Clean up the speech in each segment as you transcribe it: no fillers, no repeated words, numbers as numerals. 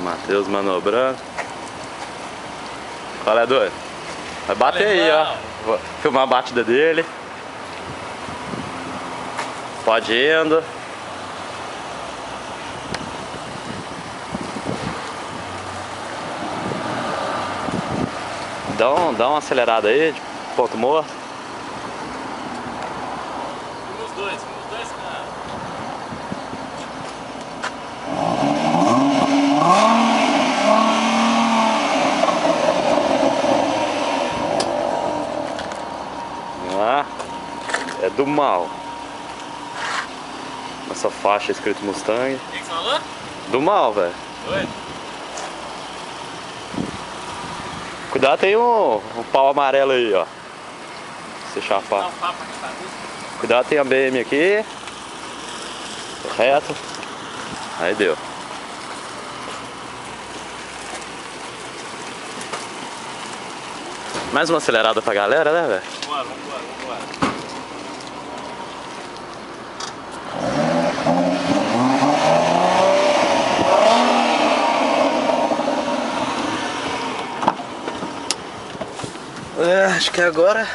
Matheus manobrando. Qual é, doido? Vai bater aí, ó. Vou filmar a batida dele. Pode indo. Dá uma acelerada aí, de ponto morto. Filma os dois, cara. Ah, é do mal. Essa faixa escrito Mustang. O que você falou? Do mal, velho. Oi? Cuidado, tem um pau amarelo aí, ó. Se chapar. Dá um papo aqui pra mim. Cuidado, tem a BM aqui. Reto. Aí deu. Mais uma acelerada pra galera, né, velho? Vambora. Acho que agora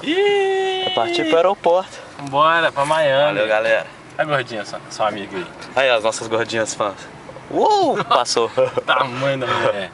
é partir pro aeroporto. Vambora, pra Miami. Valeu, galera. A gordinha, sua amiga aí. Aí, as nossas gordinhas fãs. Passou. Tamanho da mulher.